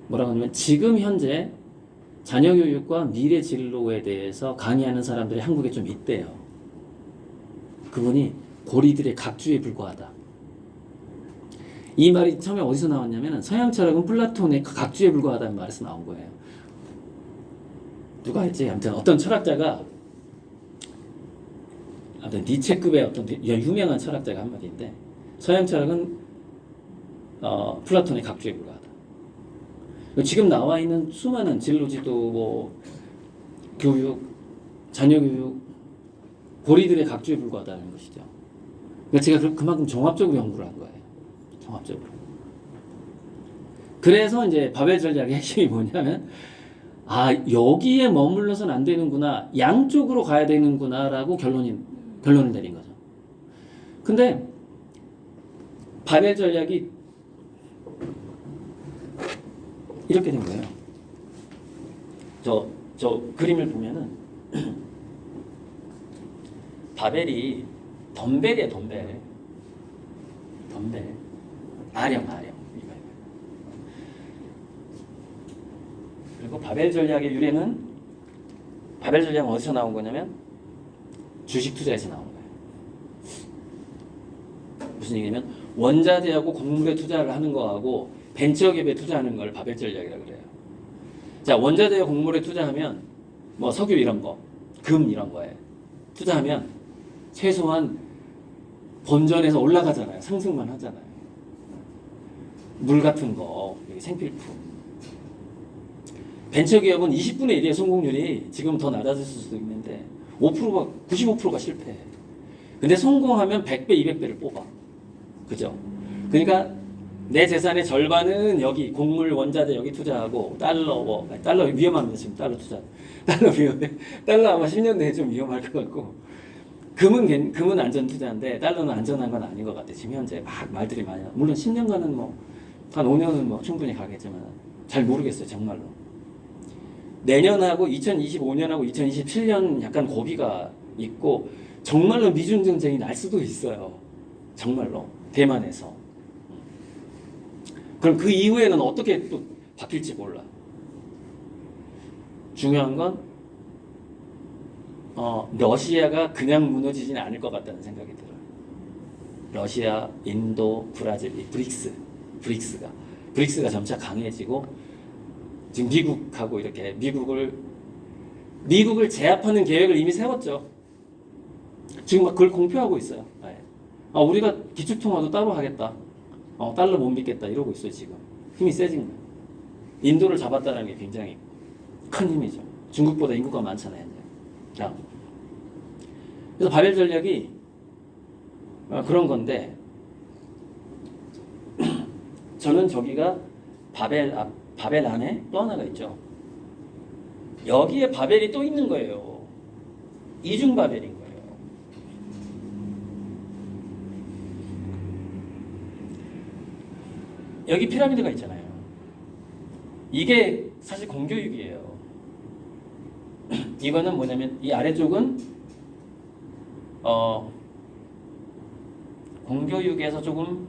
뭐라고 하냐면 지금 현재 자녀 교육과 미래 진로에 대해서 강의하는 사람들이 한국에 좀 있대요. 그분이 고리들의 각주에 불과하다. 이 말이 처음에 어디서 나왔냐면 서양 철학은 플라톤의 각주에 불과하다는 말에서 나온 거예요. 누가 했지? 아무튼 어떤 철학자가, 아무튼 니체급의 어떤 유명한 철학자가 한 말인데, 서양 철학은 플라톤의 각주에 불과하다. 지금 나와 있는 수많은 진로지도, 뭐 교육, 자녀 교육, 고리들의 각주에 불과하다는 것이죠. 그러니까 제가 그만큼 종합적으로 연구를 한 거예요. 종합적으로. 그래서 이제 바벨 전략의 핵심이 뭐냐면, 아, 여기에 머물러서는 안 되는구나, 양쪽으로 가야 되는구나라고 결론을 내린 거죠. 근데 바벨 전략이 이렇게 된 거예요. 저 그림을 보면은 바벨이 덤벨이에요, 덤벨. 아령. 그리고 바벨 전략의 유래는, 바벨 전략은 어디서 나온 거냐면 주식 투자에서 나온 거예요. 무슨 얘기냐면 원자재하고 곡물에 투자를 하는 거하고 벤처기업에 투자하는 걸 바벨 전략이라고 그래요. 자, 원자재와 곡물에 투자하면 뭐 석유 이런 거, 금 이런 거에 투자하면 최소한 본전에서 올라가잖아요. 상승만 하잖아요. 물 같은 거, 생필품. 벤처기업은 20분의 1의 성공률이 지금 더 낮아질 수도 있는데 95%가 실패해. 근데 성공하면 100배, 200배를 뽑아. 그죠? 그러니까 내 재산의 절반은 여기 곡물, 원자재 여기 투자하고, 달러 위험합니다. 지금 달러 투자. 달러 위험해. 달러 아마 10년 내에 좀 위험할 것 같고, 금은 안전 투자인데 달러는 안전한 건 아닌 것 같아. 지금 현재 막 말들이 많이 나. 물론 10년간은 뭐 한 5년은 뭐 충분히 가겠지만 잘 모르겠어요, 정말로. 내년하고 2025년하고 2027년 약간 고비가 있고 정말로 미중 전쟁이 날 수도 있어요. 정말로 대만에서. 그럼 그 이후에는 어떻게 또 바뀔지 몰라. 중요한 건 러시아가 그냥 무너지지는 않을 것 같다는 생각이 들어요. 러시아, 인도, 브라질, 이 브릭스가 점차 강해지고 지금 미국하고 이렇게 미국을 제압하는 계획을 이미 세웠죠. 지금 막 그걸 공표하고 있어요. 우리가 기축통화도 따로 하겠다. 달러 못 믿겠다 이러고 있어요. 지금 힘이 세진 거예요. 인도를 잡았다는 게 굉장히 큰 힘이죠. 중국보다 인구가 많잖아요. 자, 그래서 바벨 전략이 그런 건데, 저는 저기가 바벨 안에 또 하나가 있죠. 여기에 바벨이 또 있는 거예요. 이중 바벨인 거예요. 여기 피라미드가 있잖아요. 이게 사실 공교육이에요. 이거는 뭐냐면 이 아래쪽은 공교육에서 조금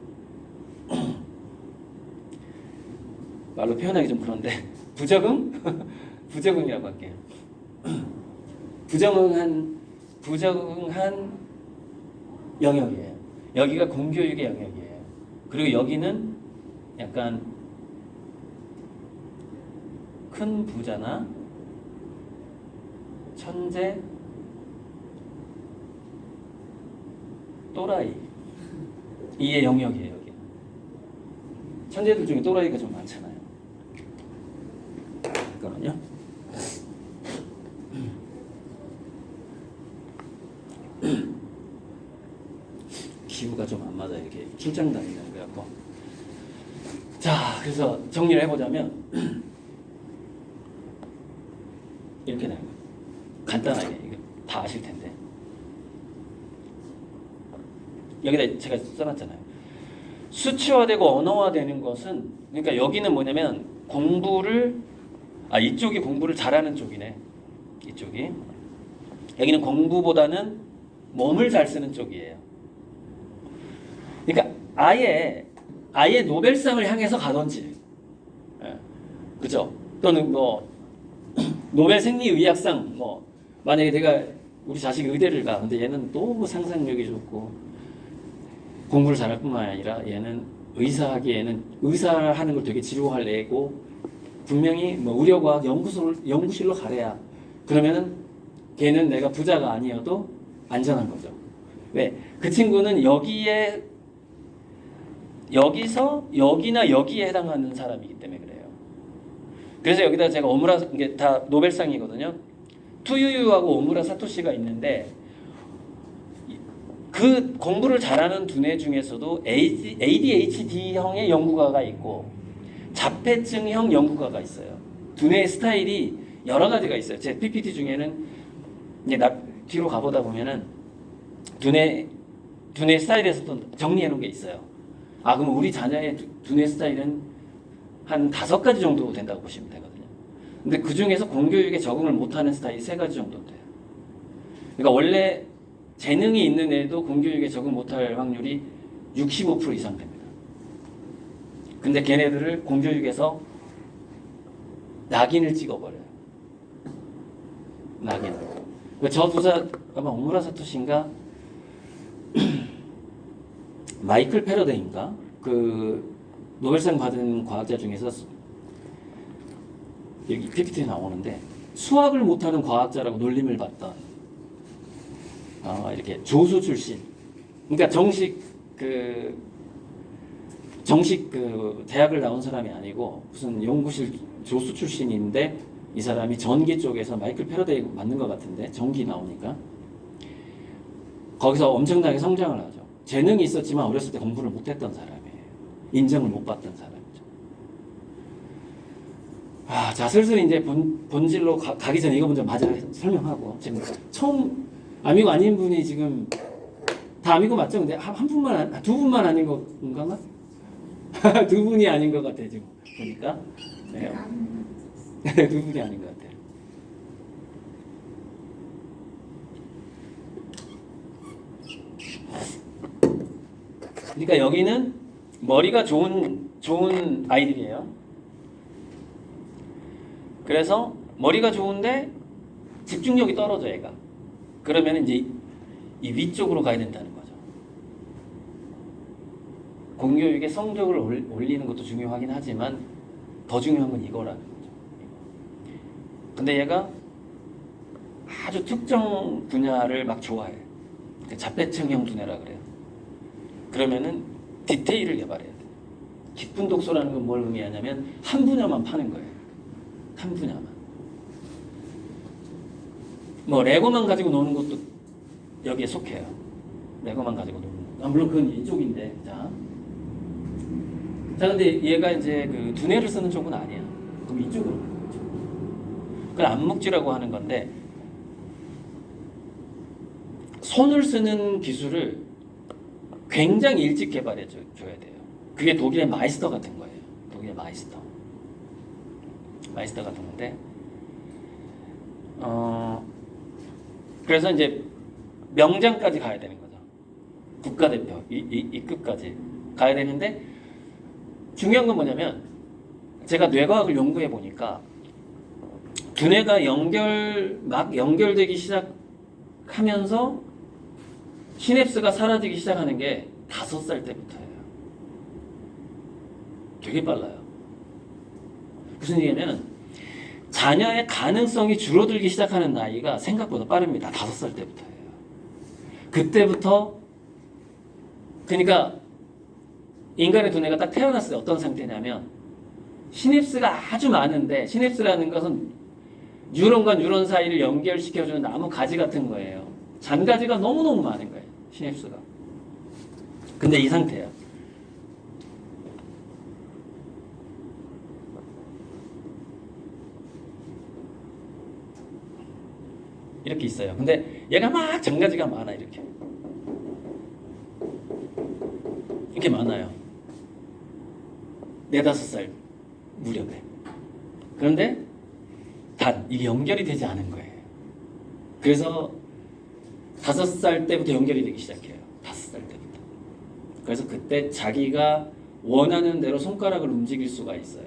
말로 표현하기 좀 그런데 부적응이라고 할게요. 부적응한 영역이에요. 여기가 공교육의 영역이에요. 그리고 여기는 약간 큰 부자나 천재, 또라이 이의 영역이에요. 여기 천재들 중에 또라이가 좀 많잖아요. 잠깐만요. 기후가 좀 안 맞아. 이렇게 출장 다니는 거였고. 자, 그래서 정리를 해보자면 이렇게 되는 거예요. 간단하게 이거 다 아실 텐데 여기다 제가 써놨잖아요. 수치화되고 언어화되는 것은, 그러니까 여기는 뭐냐면 이쪽이 공부를 잘하는 쪽이네. 이쪽이. 여기는 공부보다는 몸을 잘 쓰는 쪽이에요. 그러니까 아예 노벨상을 향해서 가든지 그죠? 또는 뭐 노벨 생리의학상 뭐 만약에 내가 우리 자식이 의대를 가. 근데 얘는 너무 상상력이 좋고 공부를 잘할 뿐만 아니라 얘는 의사하기에는 의사하는 걸 되게 지루할 애고 분명히 뭐 의료과학 연구실로 가래야. 그러면은 걔는 내가 부자가 아니어도 안전한 거죠. 왜? 그 친구는 여기서 여기나 여기에 해당하는 사람이기 때문에 그래요. 그래서 여기다 제가 오무라 이게 다 노벨상이거든요. 투유유하고 오무라 사토시가 있는데 그 공부를 잘하는 두뇌 중에서도 ADHD형의 연구가가 있고 자폐증형 연구가가 있어요. 두뇌의 스타일이 여러 가지가 있어요. 제 PPT 중에는 이제 뒤로 가보다 보면은 두뇌 스타일에서도 정리해 놓은 게 있어요. 아, 그럼 우리 자녀의 두뇌 스타일은 한 5가지 정도 된다고 보시면 되거든요. 근데 그 중에서 공교육에 적응을 못하는 스타일이 3가지 정도 돼요. 그러니까 원래 재능이 있는 애도 공교육에 적응 못할 확률이 65% 이상 됩니다. 근데 걔네들을 공교육에서 낙인을 찍어버려요. 낙인. 저 두사 아마 오무라 사토시인가 마이클 패러데이인가 그 노벨상 받은 과학자 중에서 여기 PPT에 나오는데 수학을 못하는 과학자라고 놀림을 받던 이렇게 조수 출신. 그러니까 정식 대학을 나온 사람이 아니고 무슨 연구실 조수 출신인데 이 사람이 전기 쪽에서 마이클 패러데이 맞는 것 같은데 전기 나오니까 거기서 엄청나게 성장을 하죠. 재능이 있었지만 어렸을 때 공부를 못했던 사람이에요. 인정을 못 받던 사람이죠. 자 슬슬 이제 본질로 가기 전에 이거 먼저 설명하고 지금 처음 아미고 아닌 분이 지금 다 아미고 맞죠? 근데 두 분만 아닌 건가? 두 분이 아닌 것 같아 지금 보니까. 네. 두 분이 아닌 것 같아요. 그러니까 여기는 머리가 좋은 아이들이에요. 그래서 머리가 좋은데 집중력이 떨어져 얘가. 그러면 이제 이 위쪽으로 가야 된다는 거죠. 공교육의 성적을 올리는 것도 중요하긴 하지만 더 중요한 건 이거라는 거죠. 근데 얘가 아주 특정 분야를 막 좋아해. 자폐증형 두뇌라 그래요. 그러면은 디테일을 개발해야 돼. 깊은 독서라는 건 뭘 의미하냐면 한 분야만 파는 거예요. 한 분야만. 뭐 레고만 가지고 노는 것도 여기에 속해요. 레고만 가지고 노는 거. 물론 그건 이쪽인데. 자, 근데 얘가 이제 그 두뇌를 쓰는 쪽은 아니야. 그럼 이쪽으로 가는 거죠. 그건 암묵지라고 하는 건데 손을 쓰는 기술을 굉장히 일찍 개발해 줘야 돼요. 그게 독일의 마이스터 같은 거예요. 독일의 마이스터 같은 건데 그래서 이제 명장까지 가야 되는 거죠. 국가대표 이 급까지 가야 되는데 중요한 건 뭐냐면 제가 뇌과학을 연구해 보니까 두뇌가 연결되기 시작하면서 시냅스가 사라지기 시작하는 게 5살 때부터예요. 되게 빨라요. 무슨 얘기냐면 자녀의 가능성이 줄어들기 시작하는 나이가 생각보다 빠릅니다. 5살 때부터예요. 그때부터 그러니까 인간의 두뇌가 딱 태어났을 때 어떤 상태냐면 시냅스가 아주 많은데 시냅스라는 것은 뉴런과 뉴런 사이를 연결시켜주는 나무 가지 같은 거예요. 잔가지가 너무너무 많은 거예요. 시냅스가. 근데 이 상태야. 이렇게 있어요. 근데 얘가 막 잔가지가 많아. 이렇게 많아요. 4-5살 무렵에. 그런데 단 이게 연결이 되지 않은 거예요. 그래서 5살 때부터 연결이 되기 시작해요. 5살 때부터. 그래서 그때 자기가 원하는 대로 손가락을 움직일 수가 있어요.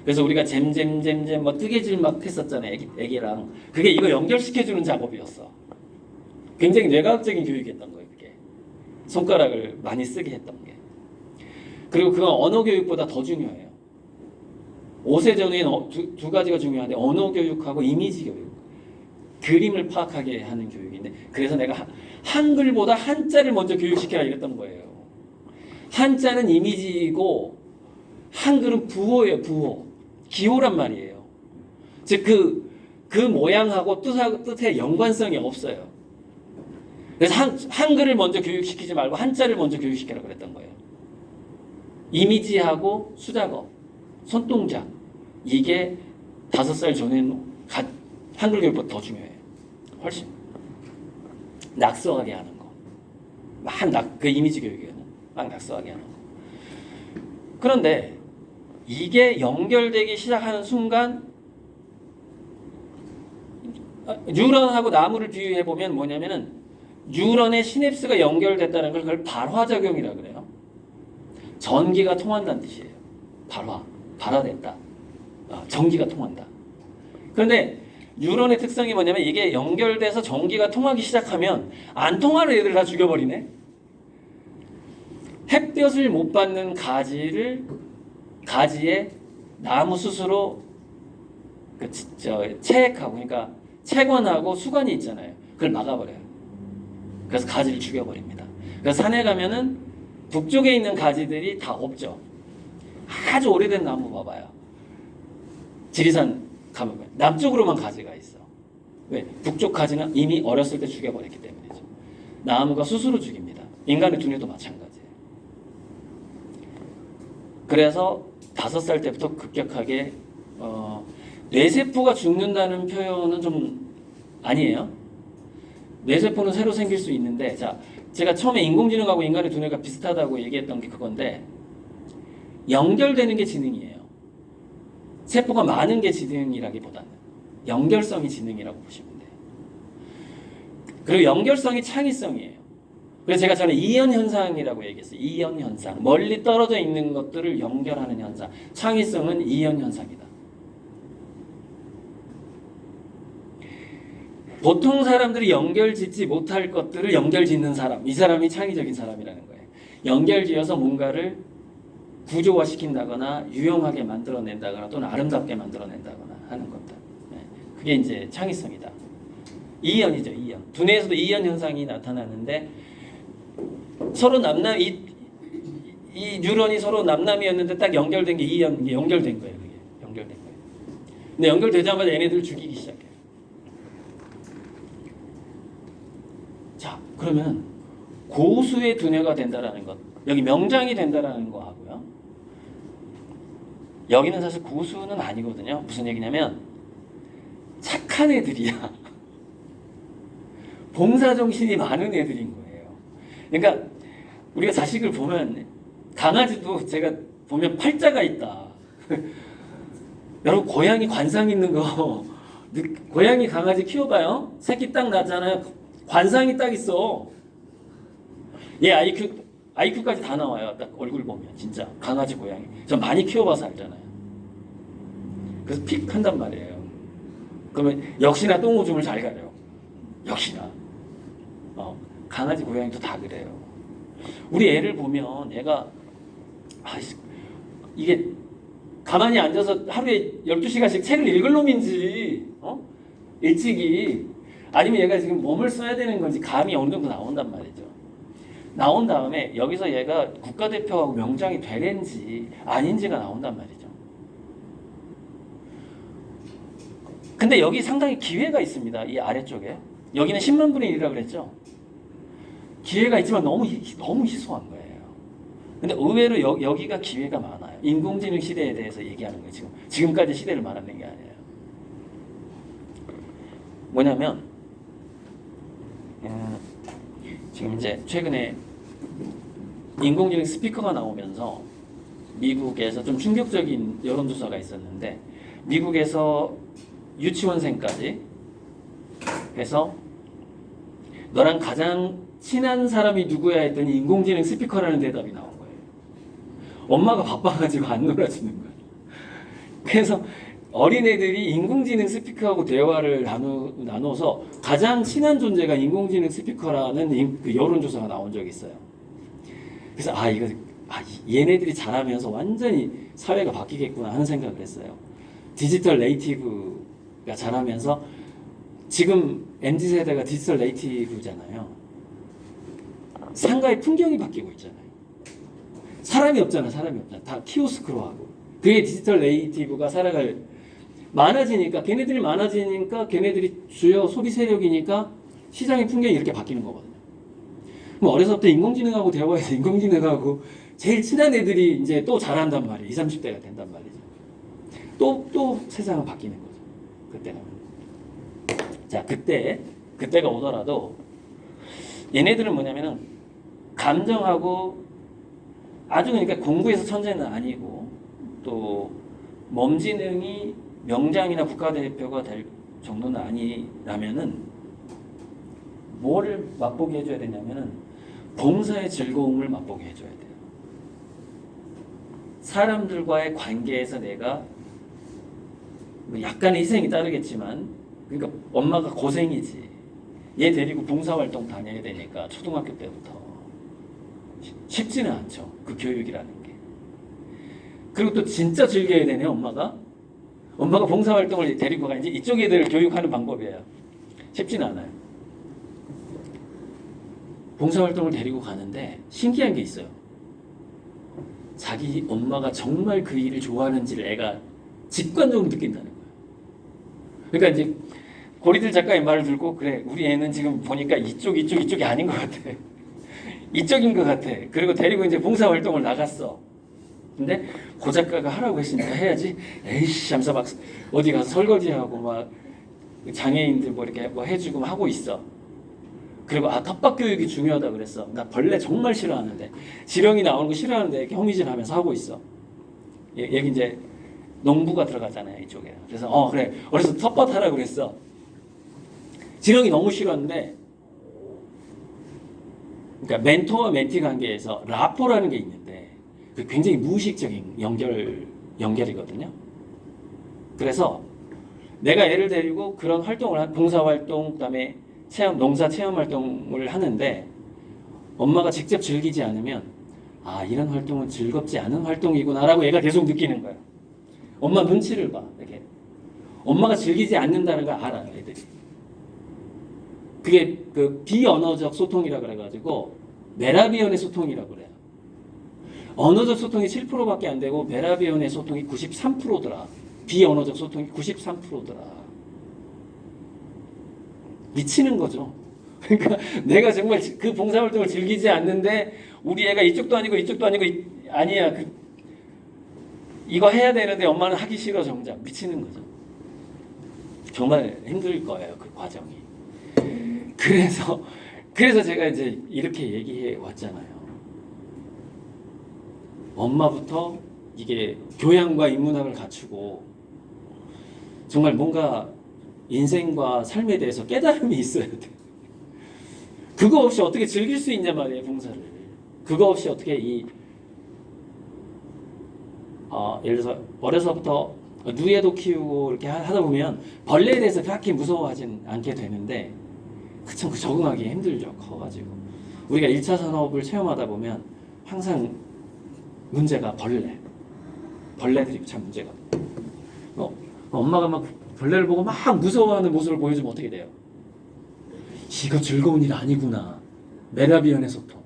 그래서 우리가 잼잼잼잼 뭐 뜨개질 막 했었잖아요. 애기랑. 그게 이거 연결시켜주는 작업이었어. 굉장히 뇌과학적인 교육이었던 거예요. 그게. 손가락을 많이 쓰게 했던 게. 그리고 그건 언어 교육보다 더 중요해요. 5세 전에는 두 가지가 중요한데 언어 교육하고 이미지 교육. 그림을 파악하게 하는 교육인데 그래서 내가 한글보다 한자를 먼저 교육시켜라 이랬던 거예요. 한자는 이미지이고 한글은 부호예요. 부호. 기호란 말이에요. 즉 그 모양하고 뜻에 연관성이 없어요. 그래서 한글을 먼저 교육시키지 말고 한자를 먼저 교육시키라 그랬던 거예요. 이미지하고 수작업, 손동작 이게 5살 전에는 한글 교육보다 더 중요해요. 훨씬 낙서하게 하는 거, 그 이미지 교육에는 막 낙서하게 하는 거. 그런데 이게 연결되기 시작하는 순간 뉴런하고 나무를 비유해 보면 뭐냐면은 뉴런의 시냅스가 연결됐다는 걸 그걸 발화작용이라고 그래요. 전기가 통한다는 뜻이에요. 발화됐다. 전기가 통한다. 그런데 뉴런의 특성이 뭐냐면 이게 연결돼서 전기가 통하기 시작하면 안 통하는 애들 다 죽여버리네. 햇볕을 못 받는 가지에 나무 스스로 체액하고 그러니까 채관하고 수관이 있잖아요. 그걸 막아버려요. 그래서 가지를 죽여버립니다. 그래서 산에 가면은 북쪽에 있는 가지들이 다 없죠. 아주 오래된 나무 봐봐요. 지리산 가면 남쪽으로만 가지가 있어. 왜? 북쪽 가지는 이미 어렸을 때 죽여버렸기 때문이죠. 나무가 스스로 죽입니다. 인간의 두뇌도 마찬가지예요. 그래서 5살 때부터 급격하게 뇌세포가 죽는다는 표현은 좀 아니에요. 뇌세포는 새로 생길 수 있는데 자 제가 처음에 인공지능하고 인간의 두뇌가 비슷하다고 얘기했던 게 그건데 연결되는 게 지능이에요. 세포가 많은 게 지능이라기보다는 연결성이 지능이라고 보시면 돼요. 그리고 연결성이 창의성이에요. 그래서 제가 전에 이연 현상이라고 얘기했어요. 이연 현상. 멀리 떨어져 있는 것들을 연결하는 현상. 창의성은 이연 현상이다. 보통 사람들이 연결짓지 못할 것들을 연결짓는 사람. 이 사람이 창의적인 사람이라는 거예요. 연결지어서 뭔가를 구조화시킨다거나 유용하게 만들어낸다거나 또는 아름답게 만들어낸다거나 하는 것들. 그게 이제 창의성이다. 이연이죠. 이연. 두뇌에서도 이연 현상이 나타나는데 서로 이 뉴런이 서로 남남이었는데 딱 연결된 게 이게 연결된 거예요. 그게 연결된 거예요. 근데 연결되자마자 얘네들을 죽이기 시작해요. 자, 그러면 고수의 두뇌가 된다라는 것, 여기 명장이 된다라는 거 하고요. 여기는 사실 고수는 아니거든요. 무슨 얘기냐면 착한 애들이야. 봉사정신이 많은 애들인 거예요. 그러니까 우리가 자식을 보면 강아지도 제가 보면 팔자가 있다. 여러분 고양이 관상 있는 거 고양이 강아지 키워봐요. 새끼 딱 낳잖아요. 관상이 딱 있어. 얘 IQ까지 다 나와요. 딱 얼굴 보면 진짜 강아지 고양이. 저 많이 키워봐서 알잖아요. 그래서 픽 한단 말이에요. 그러면 역시나 똥오줌을 잘 가려. 역시나. 강아지 고양이도 다 그래요. 우리 애를 보면 얘가 이게 가만히 앉아서 하루에 12시간씩 책을 읽을 놈인지 일찍이 아니면 얘가 지금 몸을 써야 되는 건지 감이 어느 정도 나온단 말이죠. 나온 다음에 여기서 얘가 국가대표하고 명장이 되는지 아닌지가 나온단 말이죠. 근데 여기 상당히 기회가 있습니다. 이 아래쪽에. 여기는 10만 분의 1이라고 그랬죠. 기회가 있지만 너무 희소한 거예요. 근데 의외로 여기가 기회가 많아요. 인공지능 시대에 대해서 얘기하는 거예요. 지금까지 시대를 말하는 게 아니에요. 뭐냐면 지금 이제 최근에 인공지능 스피커가 나오면서 미국에서 좀 충격적인 여론조사가 있었는데 미국에서 유치원생까지 해서 너랑 가장 친한 사람이 누구야 했더니 인공지능 스피커라는 대답이 나온 거예요. 엄마가 바빠가지고 안 놀아주는 거예요. 그래서 어린애들이 인공지능 스피커하고 대화를 나눠서 가장 친한 존재가 인공지능 스피커라는 그 여론조사가 나온 적이 있어요. 그래서 얘네들이 자라면서 완전히 사회가 바뀌겠구나 하는 생각을 했어요. 디지털 네이티브가 자라면서 지금 MZ세대가 디지털 네이티브잖아요. 상가의 풍경이 바뀌고 있잖아요. 사람이 없잖아. 다 키오스크로 하고. 그게 디지털 네이티브가 살아갈 많아지니까 걔네들이 주요 소비 세력이니까 시장의 풍경이 이렇게 바뀌는 거거든요. 그럼 어려서부터 인공지능하고 대화해서 인공지능하고 제일 친한 애들이 이제 또 자란단 말이에요. 20, 30대가 된단 말이죠. 또 세상은 바뀌는 거죠. 그때는. 자, 그때가 오더라도 얘네들은 뭐냐면은 감정하고 아주 그러니까 공부에서 천재는 아니고 또 몸지능이 명장이나 국가대표가 될 정도는 아니라면은 뭐를 맛보게 해줘야 되냐면은 봉사의 즐거움을 맛보게 해줘야 돼요. 사람들과의 관계에서 내가 약간의 희생이 따르겠지만 그러니까 엄마가 고생이지. 얘 데리고 봉사활동 다녀야 되니까 초등학교 때부터 쉽지는 않죠. 그 교육이라는 게. 그리고 또 진짜 즐겨야 되네 엄마가 봉사활동을 데리고 가야지. 이쪽 애들을 교육하는 방법이에요. 쉽지는 않아요. 봉사활동을 데리고 가는데 신기한 게 있어요. 자기 엄마가 정말 그 일을 좋아하는지를 애가 직관적으로 느낀다는 거예요. 그러니까 이제 고리들 작가의 말을 들고 그래 우리 애는 지금 보니까 이쪽이 아닌 것 같아. 이쪽인 것 같아. 그리고 데리고 이제 봉사활동을 나갔어. 근데 고 작가가 하라고 했으니까 해야지. 에이씨 하면서 막 어디 가서 설거지하고 막 장애인들 뭐 이렇게 뭐 해주고 하고 있어. 그리고 텃밭 교육이 중요하다 그랬어. 나 벌레 정말 싫어하는데 지렁이 나오는 거 싫어하는데 이렇게 허미질하면서 하고 있어. 여기 이제 농부가 들어가잖아요 이쪽에. 그래서 그래 어려서 텃밭 하라고 그랬어. 지렁이 너무 싫었는데 그러니까 멘토와 멘티 관계에서 라포라는 게 있는데 그 굉장히 무의식적인 연결이거든요. 그래서 내가 애를 데리고 그런 활동을 봉사활동 그다음에 농사 체험 활동을 하는데 엄마가 직접 즐기지 않으면 이런 활동은 즐겁지 않은 활동이구나라고 애가 계속 느끼는 거예요. 엄마 눈치를 봐. 이렇게 엄마가 즐기지 않는다는 걸 알아요, 애들이. 그게 그 비언어적 소통이라 그래가지고 메라비언의 소통이라고 그래요. 언어적 소통이 7%밖에 안 되고 메라비언의 소통이 93%더라. 비언어적 소통이 93%더라. 미치는 거죠. 그러니까 내가 정말 그 봉사활동을 즐기지 않는데 우리 애가 이쪽도 아니고 아니야. 이거 해야 되는데 엄마는 하기 싫어 정작. 미치는 거죠. 정말 힘들 거예요 그 과정이. 그래서 제가 이제 이렇게 얘기해 왔잖아요. 엄마부터 이게 교양과 인문학을 갖추고 정말 뭔가 인생과 삶에 대해서 깨달음이 있어야 돼. 그거 없이 어떻게 즐길 수 있냐 말이에요, 봉사를. 그거 없이 어떻게 예를 들어서 어려서부터 누에도 키우고 이렇게 하다 보면 벌레에 대해서 그렇게 무서워하진 않게 되는데 참 적응하기 힘들죠, 커가지고. 우리가 1차 산업을 체험하다 보면 항상 문제가 벌레들이 참 문제가. 엄마가 막 벌레를 보고 막 무서워하는 모습을 보여주면 어떻게 돼요? 이거 즐거운 일 아니구나. 메라비언의 소통.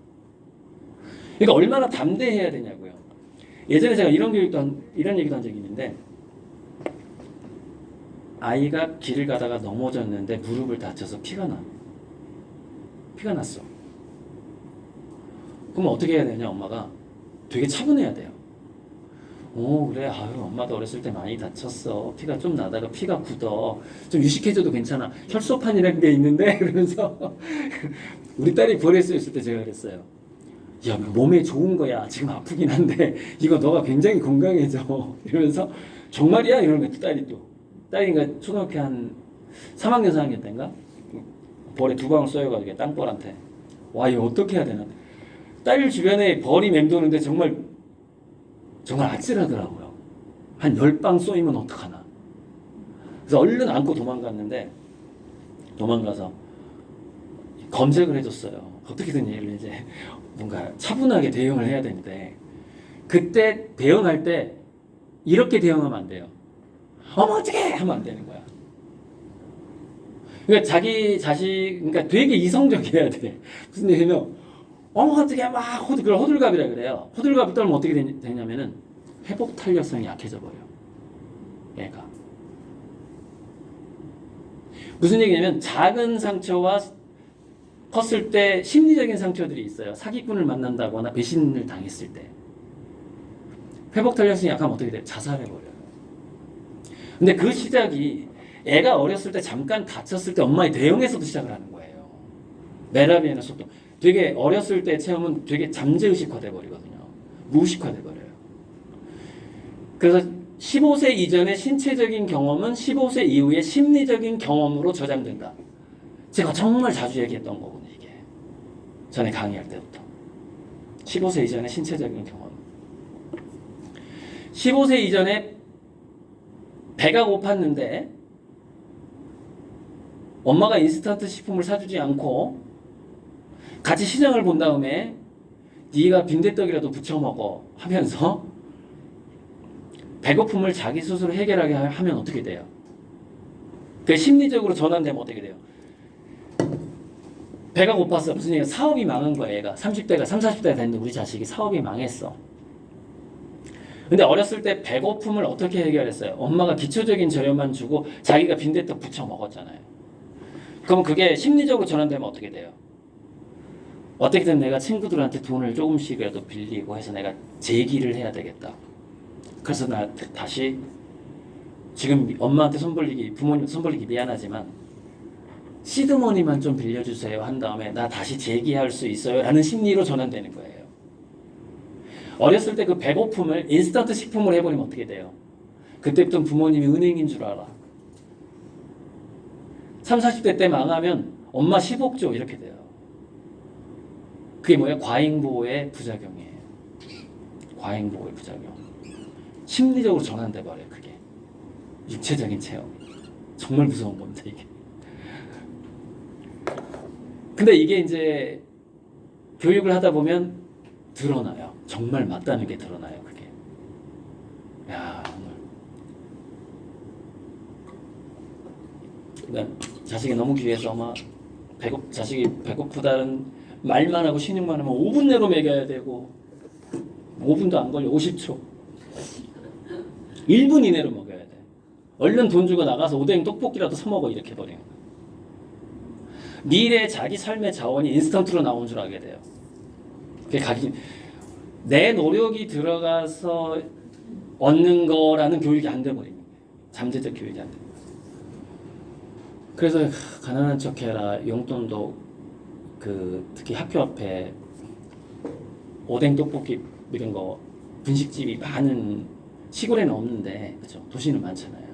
그러니까 얼마나 담대해야 되냐고요. 예전에 제가 이런 얘기도 한 적이 있는데 아이가 길을 가다가 넘어졌는데 무릎을 다쳐서 피가 났어. 그럼 어떻게 해야 되냐 엄마가? 되게 차분해야 돼요. 그래. 엄마도 어렸을 때 많이 다쳤어. 피가 좀 나다가 피가 굳어. 좀 유식해져도 괜찮아. 혈소판이라는 게 있는데 그러면서 우리 딸이 볼에서 있을 때 제가 그랬어요. 야, 몸에 좋은 거야. 지금 아프긴 한데 이거 너가 굉장히 건강해져. 이러면서 정말이야? 이러는 거야. 딸이가 초등학교 한 3학년 4학년 때인가? 벌에 2방울 쏘여가지고 땅벌한테 이거 어떻게 해야 되나? 딸 주변에 벌이 맴도는데 정말 아찔하더라고요. 한 10방 쏘이면 어떡하나. 그래서 얼른 안고 도망가서 검색을 해줬어요. 어떻게든 얘를 이제 뭔가 차분하게 대응을 해야 되는데, 그때 대응할 때 이렇게 대응하면 안 돼요. 어머 어떡해 하면 안 되는 거야. 그러니까 자기 자식, 그러니까 되게 이성적이어야 돼. 무슨 얘기냐면 어머 어떡해 막 그걸 호들갑이라 그래요. 호들갑이 떨면 어떻게 되냐면은 회복 탄력성이 약해져 버려. 얘가 무슨 얘기냐면 작은 상처와 컸을 때 심리적인 상처들이 있어요. 사기꾼을 만난다거나 배신을 당했을 때 회복 탄력성이 약하면 어떻게 돼? 자살해버려요. 근데 그 시작이 애가 어렸을 때 잠깐 다쳤을 때 엄마의 대응에서도 시작을 하는 거예요. 메라비에나 속도. 되게 어렸을 때 체험은 되게 잠재의식화돼 버리거든요. 무의식화돼 버려요. 그래서 15세 이전의 신체적인 경험은 15세 이후의 심리적인 경험으로 저장된다. 제가 정말 자주 얘기했던 거거든요, 이게. 전에 강의할 때부터. 15세 이전의 신체적인 경험. 15세 이전에 배가 고팠는데 엄마가 인스턴트 식품을 사주지 않고 같이 시장을 본 다음에 네가 빈대떡이라도 부쳐 먹어 하면서 배고픔을 자기 스스로 해결하게 하면 어떻게 돼요? 그 심리적으로 전환되면 어떻게 돼요? 배가 고팠어. 무슨 얘기야? 사업이 망한 거야, 얘가. 30대가 30, 40대가 됐는데 우리 자식이 사업이 망했어. 근데 어렸을 때 배고픔을 어떻게 해결했어요? 엄마가 기초적인 재료만 주고 자기가 빈대떡 부쳐 먹었잖아요. 그럼 그게 심리적으로 전환되면 어떻게 돼요? 어떻게든 내가 친구들한테 돈을 조금씩이라도 빌리고 해서 내가 재기를 해야 되겠다. 그래서 나 다시 지금 엄마한테 부모님 손 벌리기 미안하지만 시드머니만 좀 빌려주세요 한 다음에 나 다시 재기할 수 있어요 라는 심리로 전환되는 거예요. 어렸을 때 그 배고픔을 인스턴트 식품으로 해버리면 어떻게 돼요? 그때부터 부모님이 은행인 줄 알아. 30, 40대 때 망하면 엄마 10억 줘 이렇게 돼요. 그게 뭐예요? 과잉보호의 부작용이에요. 과잉보호의 부작용. 심리적으로 전환돼 버려요. 그게 육체적인 체험. 정말 무서운 겁니다 이게. 근데 이게 이제 교육을 하다 보면 드러나요. 정말 맞다는 게 드러나요. 그게. 야 정말. 그러니까 자식이 너무 귀해서 아마 자식이 배고프다는 말만 하고 신용만 하면 5분 내로 먹여야 되고 5분도 안 걸려. 50초. 1분 이내로 먹여야 돼. 얼른 돈 주고 나가서 오뎅 떡볶이라도 사 먹어 이렇게 버리는 거야. 미래 자기 삶의 자원이 인스턴트로 나온 줄 알게 돼요. 내 노력이 들어가서 얻는 거라는 교육이 안 돼 버리는 거예요. 잠재적 교육이 안 돼. 그래서 가난한 척해라. 용돈도 특히 학교 앞에 오뎅 떡볶이 이런 거 분식집이 많은 시골에는 없는데 그렇죠. 도시는 많잖아요.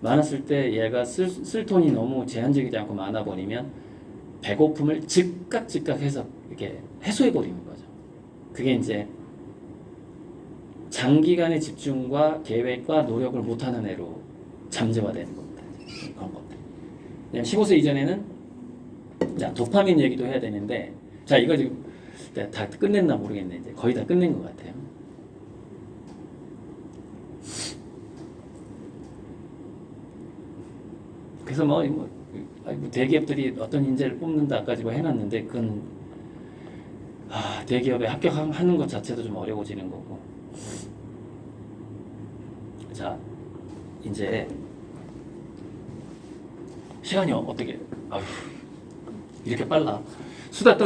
많았을 때 얘가 쓸 돈이 너무 제한적이지 않고 많아 버리면 배고픔을 즉각 해서 이렇게 해소해 버리는 거죠. 그게 이제 장기간의 집중과 계획과 노력을 못하는 애로 잠재화되는 겁니다. 그런 것들. 15세 이전에는 자, 도파민 얘기도 해야 되는데 자 이거 지금 다 끝냈나 모르겠네. 이제 거의 다 끝낸 것 같아요. 그래서 뭐 대기업들이 어떤 인재를 뽑는다까지 뭐 해놨는데 그건 대기업에 합격하는 것 자체도 좀 어려워지는 거고. 자 이제 시간이 어떻게 이렇게 빨라. 수다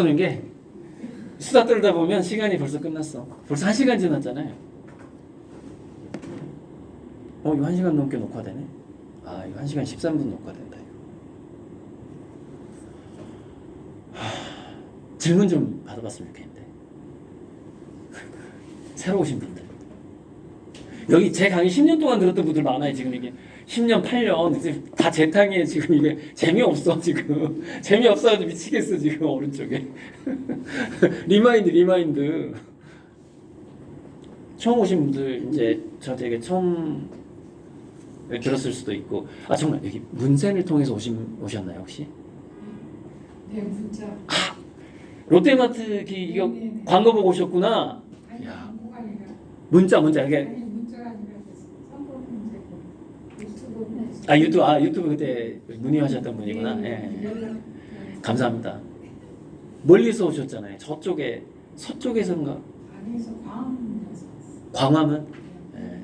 떨다 보면 시간이 벌써 끝났어. 벌써 1시간 지났잖아요. 이거 1시간 넘게 녹화되네. 이거 1시간 13분 녹화된다. 질문 좀 받아봤으면 좋겠는데. 새로 오신 분들. 여기 제 강의 10년 동안 들었던 분들 많아요. 지금 이게 10년, 8년 다 재탕에 지금 이게 재미없어 지금. 재미없어가지고 미치겠어 지금 오른쪽에. 리마인드. 처음 오신 분들 이제 저한테 처음 들었을 수도 있고 아 정말 여기 문센을 통해서 오셨나요 혹시? 네, 문자. 롯데마트 이거 네. 광고 보고 오셨구나. 아니, 야. 광고가 아니라. 문자 이게 아니, 문자가 아니라 선거 문제고 유튜브 그때 문의하셨던 분이구나. 예. 연락. 감사합니다. 멀리서 오셨잖아요. 저쪽에 서쪽에선가 안에서 광화문에서 왔어. 광화문. 예.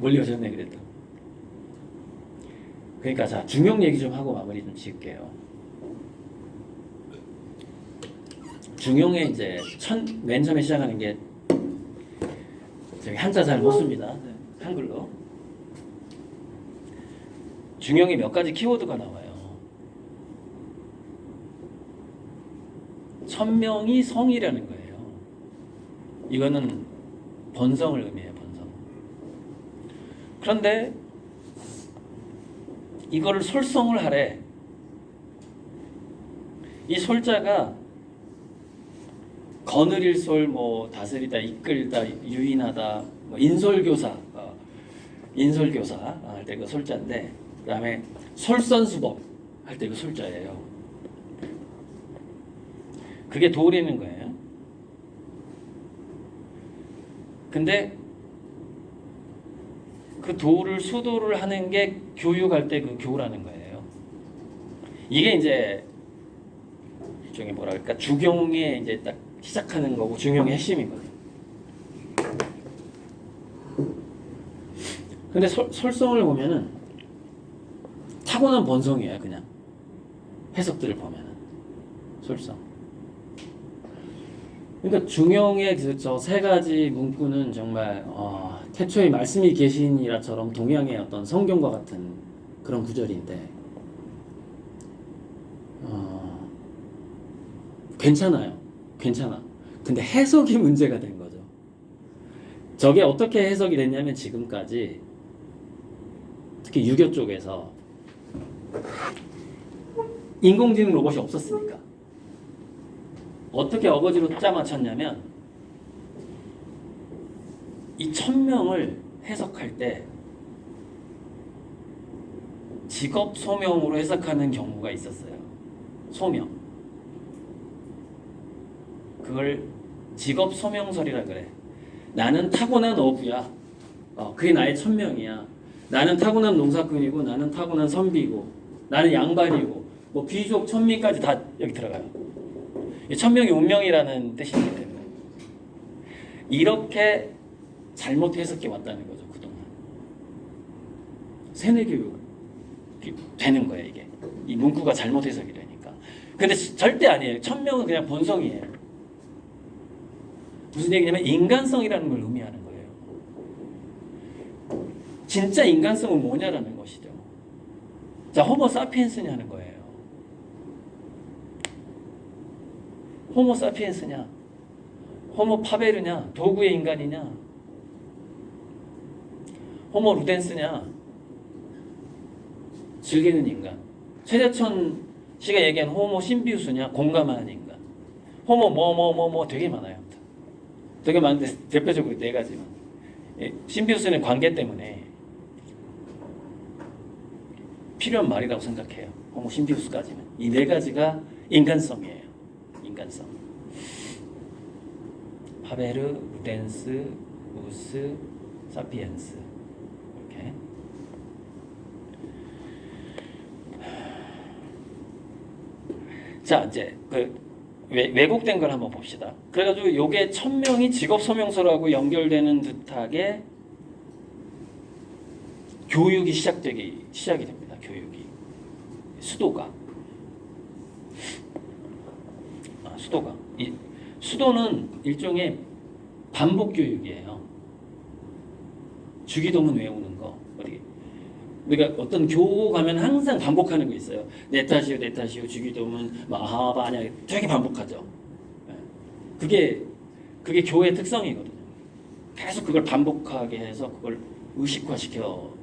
멀리 오셨네 그래도. 그러니까 자 중용 얘기 좀 하고 마무리 좀 지을게요. 중용에 이제 맨 처음에 시작하는 게 저기 한자 잘 못 씁니다. 한글로. 중용에 몇 가지 키워드가 나와요. 천명이 성이라는 거예요. 이거는 번성을 의미해요. 번성. 그런데 이거를 솔성을 하래. 이 솔자가 거느릴 솔, 뭐 다스리다, 이끌다, 유인하다, 뭐 인솔교사 할 때 그 솔자인데, 그다음에 솔선수범 할 때 그 솔자예요. 그게 도리는 거예요. 근데 그 도를 수도를 하는 게 교육할 때 그 교라는 거예요. 이게 이제 일종의 뭐랄까 주경에 이제 딱 시작하는 거고 중용의 핵심이거든요. 근데 솔성을 보면은 타고난 본성이에요. 그냥 해석들을 보면은 솔성. 그러니까 중용의 저 세 가지 문구는 정말 태초에 말씀이 계시니라처럼 동양의 어떤 성경과 같은 그런 구절인데 괜찮아. 근데 해석이 문제가 된 거죠. 저게 어떻게 해석이 됐냐면 지금까지 특히 유교 쪽에서 인공지능 로봇이 없었으니까 어떻게 어거지로 짜맞췄냐면 이 천명을 해석할 때 직업 소명으로 해석하는 경우가 있었어요. 소명. 그걸 직업 소명설이라 그래. 나는 타고난 어부야. 그게 나의 천명이야. 나는 타고난 농사꾼이고 나는 타고난 선비고 나는 양반이고 뭐 귀족 천민까지 다 여기 들어가요. 천명이 운명이라는 뜻이기 때문에 이렇게 잘못 해석해 왔다는 거죠. 그동안 세뇌교육 되는 거예요. 이게 이 문구가 잘못 해석이 되니까. 근데 절대 아니에요. 천명은 그냥 본성이에요. 무슨 얘기냐면 인간성이라는 걸 의미하는 거예요. 진짜 인간성은 뭐냐라는 것이죠. 자, 호모 사피엔스냐는 거예요. 호모 사피엔스냐, 호모 파베르냐, 도구의 인간이냐, 호모 루덴스냐, 즐기는 인간. 최재천 씨가 얘기한 호모 심비우스냐, 공감하는 인간. 호모 뭐 되게 많아요. 되게 많은데 대표적으로 네 가지만. 심비우스는 관계 때문에 필요한 말이라고 생각해요. 호모 심비우스까지는. 이 네 가지가 인간성이에요. 인간성. 파베르, 루덴스, 우스, 사피엔스. 이렇게. 자, 이제 왜곡된 걸 한번 봅시다. 그래가지고 요게 천명이 직업 소명서라고 연결되는 듯하게 교육이 시작이 됩니다. 교육이 수도가 수도는 일종의 반복 교육이에요. 주기도문 외우는 거. 우리가 어떤 교 가면 항상 반복하는 거 있어요. 내 탓이요, 주기도문, 마하바냐 되게 반복하죠. 그게 교회의 특성이거든요. 계속 그걸 반복하게 해서 그걸 의식화시켜.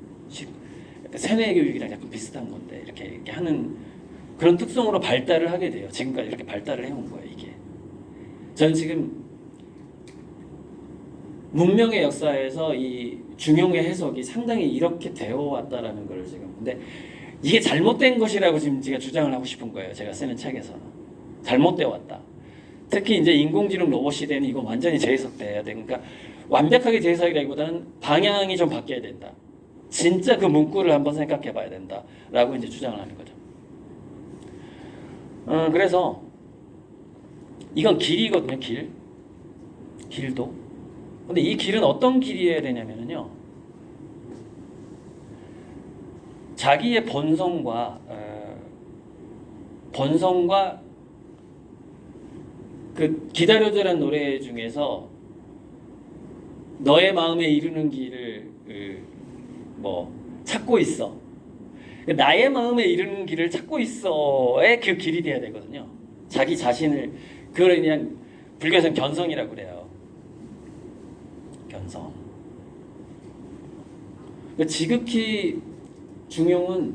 세뇌 교육이랑 약간 비슷한 건데 이렇게 하는 그런 특성으로 발달을 하게 돼요. 지금까지 이렇게 발달을 해온 거예요. 이게 저는 지금 문명의 역사에서 이 중용의 해석이 상당히 이렇게 되어 왔다라는 걸 지금. 근데 이게 잘못된 것이라고 지금 제가 주장을 하고 싶은 거예요. 제가 쓰는 책에서는 잘못되어 왔다. 특히 이제 인공지능 로봇 시대는 이거 완전히 재해석돼야 돼. 그러니까 완벽하게 재해석이라기보다는 방향이 좀 바뀌어야 된다. 진짜 그 문구를 한번 생각해봐야 된다라고 이제 주장을 하는 거죠. 그래서 이건 길이거든요. 길도. 근데 이 길은 어떤 길이어야 되냐면요. 자기의 본성과 그 기다려줘라는 노래 중에서 너의 마음에 이르는 길을 찾고 있어. 나의 마음에 이르는 길을 찾고 있어의 그 길이 돼야 되거든요. 자기 자신을 그걸 그냥 불교에서는 견성이라고 그래요. 견성. 지극히 중용은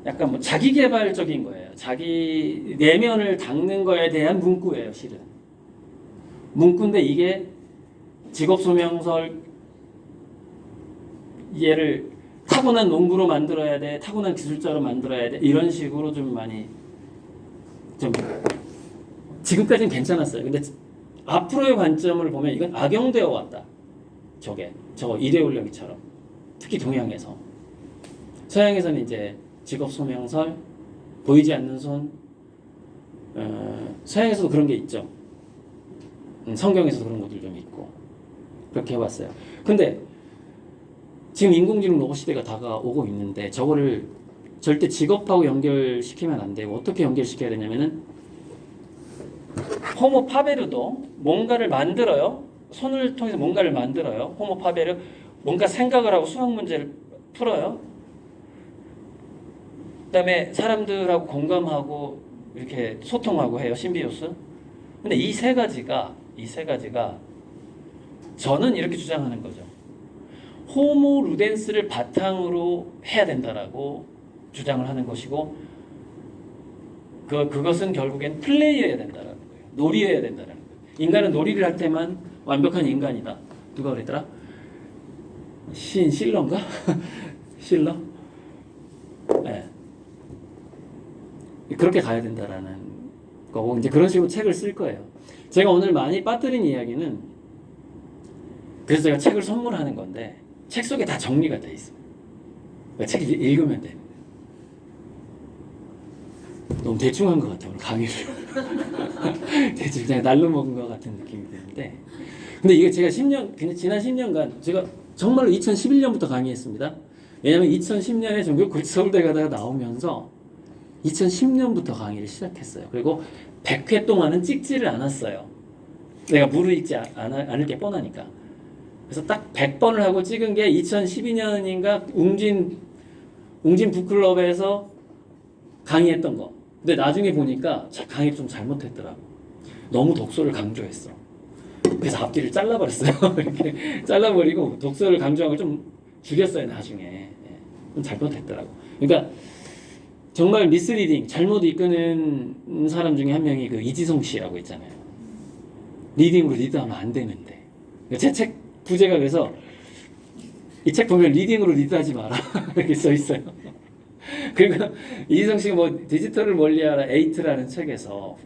약간 뭐 자기 개발적인 거예요. 자기 내면을 닦는 거에 대한 문구예요, 실은. 문구인데 이게 직업 소명설 얘를 타고난 농부로 만들어야 돼, 타고난 기술자로 만들어야 돼, 이런 식으로 좀 많이 좀 지금까지는 괜찮았어요. 근데 앞으로의 관점을 보면 이건 악용되어 왔다. 저 이데올로기처럼. 특히 동양에서. 서양에서는 이제 직업 소명설, 보이지 않는 손, 서양에서도 그런 게 있죠. 성경에서도 그런 것들 좀 있고 그렇게 해왔어요. 근데 지금 인공지능 로봇 시대가 다가오고 있는데 저거를 절대 직업하고 연결시키면 안 되고 어떻게 연결시켜야 되냐면은 호모 파베르도 뭔가를 만들어요. 손을 통해서 뭔가를 만들어요. 호모 파베르 뭔가 생각을 하고 수학 문제를 풀어요. 그다음에 사람들하고 공감하고 이렇게 소통하고 해요. 심비오스. 근데 이 세 가지가 저는 이렇게 주장하는 거죠. 호모 루덴스를 바탕으로 해야 된다라고 주장을 하는 것이고 그것은 결국엔 플레이해야 된다라는 거예요. 놀이해야 된다라는 거예요. 인간은 놀이를 할 때만 완벽한 인간이다. 누가 그랬더라? 시인 실러인가? 실러? 네. 그렇게 가야 된다라는 거고 이제 그런 식으로 책을 쓸 거예요. 제가 오늘 많이 빠뜨린 이야기는 그래서 제가 책을 선물하는 건데 책 속에 다 정리가 돼 있어. 책 읽으면 돼. 너무 대충 한 것 같아 오늘 강의를. 대충 그냥 날로 먹은 것 같은 느낌이 드는데 근데 이게 제가 지난 10년간 제가 정말로 2011년부터 강의했습니다. 왜냐면 2010년에 전국 서울대 가다가 나오면서 2010년부터 강의를 시작했어요. 그리고 100회 동안은 찍지를 않았어요. 내가 무르익지 않을 게 뻔하니까. 그래서 딱 100번을 하고 찍은 게 2012년인가 웅진 북클럽에서 강의했던 거. 근데 나중에 보니까 강의를 좀 잘못했더라고. 너무 독서를 강조했어. 그래서 앞뒤를 잘라버렸어요. 이렇게 잘라버리고 독서를 강조한 걸 좀 줄였어요. 나중에. 좀 잘못했더라고. 그러니까 정말 미스리딩, 잘못 이끄는 사람 중에 한 명이 그 이지성 씨라고 있잖아요. 리딩으로 리드하면 안 되는데. 제 책 부제가 그래서 이 책 보면 리딩으로 리드하지 마라 이렇게 써 있어요. 그리고 이지성 씨가 뭐 디지털을 멀리하라 8라는 책에서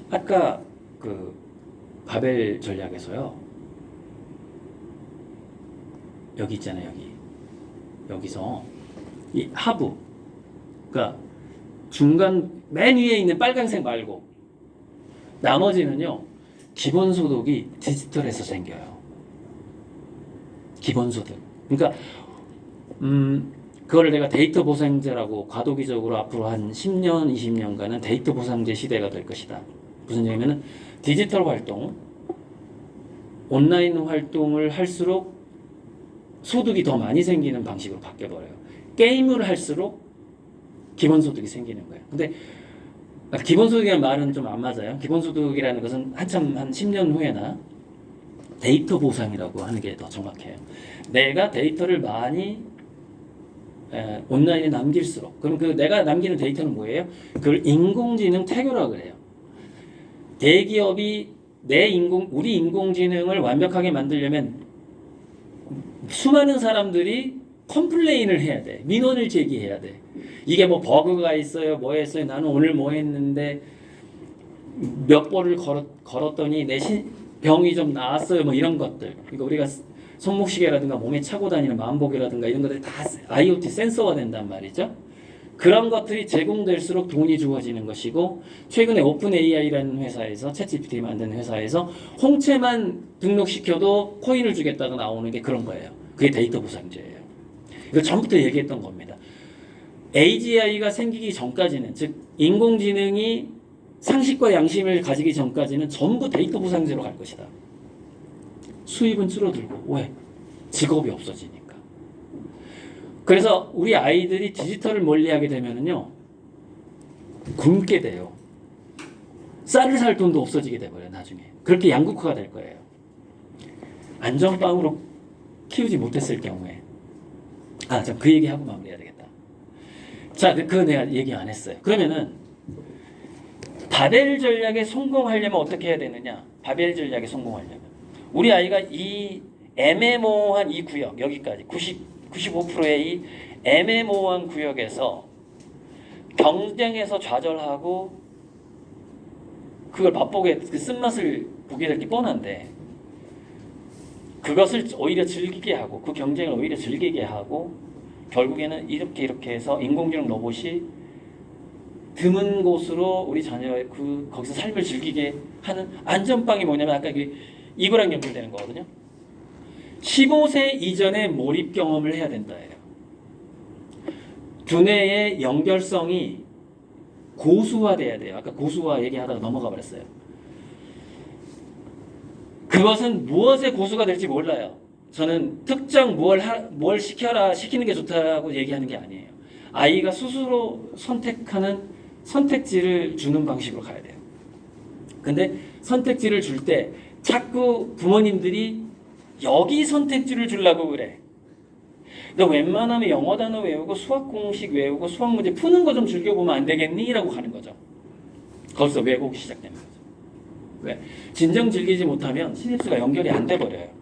아까 그 바벨 전략에서요. 여기 있잖아요. 여기서 이 하부, 그러니까 중간 맨 위에 있는 빨간색 말고 나머지는요 기본소득이 디지털에서 생겨요. 기본소득. 그러니까 그걸 내가 데이터 보상제라고 과도기적으로 앞으로 한 10년, 20년간은 데이터 보상제 시대가 될 것이다. 무슨 얘기냐면은 디지털 활동, 온라인 활동을 할수록 소득이 더 많이 생기는 방식으로 바뀌어버려요. 게임을 할수록 기본소득이 생기는 거예요. 근데 기본소득이라는 말은 좀 안 맞아요. 기본소득이라는 것은 한참 한 10년 후에나 데이터 보상이라고 하는 게 더 정확해요. 내가 데이터를 많이 온라인에 남길수록 그럼 그 내가 남기는 데이터는 뭐예요? 그걸 인공지능 태교라고 그래요. 대기업이 우리 인공지능을 완벽하게 만들려면 수많은 사람들이 컴플레인을 해야 돼. 민원을 제기해야 돼. 이게 뭐 버그가 있어요. 뭐 했어요. 나는 오늘 뭐 했는데 몇 번을 걸었더니 내 병이 좀 나았어요. 뭐 이런 것들. 그러니까 우리가 손목시계라든가 몸에 차고 다니는 만보계라든가 이런 것들이 다 IoT 센서가 된단 말이죠. 그런 것들이 제공될수록 돈이 주어지는 것이고, 최근에 오픈 AI라는 회사에서 챗GPT 만드는 회사에서 홍채만 등록시켜도 코인을 주겠다고 나오는 게 그런 거예요. 그게 데이터 보상제예요. 이거 전부터 얘기했던 겁니다. AGI가 생기기 전까지는, 즉 인공지능이 상식과 양심을 가지기 전까지는 전부 데이터 보상제로 갈 것이다. 수입은 줄어들고. 왜? 직업이 없어지니까. 그래서 우리 아이들이 디지털을 멀리하게 되면은요, 굶게 돼요. 쌀을 살 돈도 없어지게 돼버려요. 나중에 그렇게 양극화가 될 거예요. 안전빵으로 키우지 못했을 경우에. 참 그 얘기하고 마무리해야 되겠다. 자, 그거 내가 얘기 안 했어요. 그러면은 바벨 전략에 성공하려면 어떻게 해야 되느냐? 바벨 전략에 성공하려면 우리 아이가 이 애매모호한 이 구역, 여기까지 95%의 이 애매모호한 구역에서 경쟁에서 좌절하고 그걸 맛보게, 그 쓴맛을 보게 될 게 뻔한데, 그것을 오히려 즐기게 하고 그 경쟁을 오히려 즐기게 하고 결국에는 이렇게 해서 인공지능 로봇이 드문 곳으로 우리 자녀의 거기서 삶을 즐기게 하는 안전빵이 뭐냐면, 아까 이거랑 연결되는 거거든요. 15세 이전에 몰입 경험을 해야 된다예요. 두뇌의 연결성이 고수화돼야 돼요. 아까 고수화 얘기하다가 넘어가 버렸어요. 그것은 무엇의 고수가 될지 몰라요. 저는 특정 뭘 시키는 게 좋다고 얘기하는 게 아니에요. 아이가 스스로 선택하는 선택지를 주는 방식으로 가야 돼요. 근데 선택지를 줄 때 자꾸 부모님들이 여기 선택지를 주려고 그래. 너 웬만하면 영어 단어 외우고 수학 공식 외우고 수학 문제 푸는 거 좀 즐겨보면 안 되겠니? 라고 가는 거죠. 거기서 왜곡이 시작되는 거죠. 왜? 진정 즐기지 못하면 신입수가 연결이 안 돼 버려요.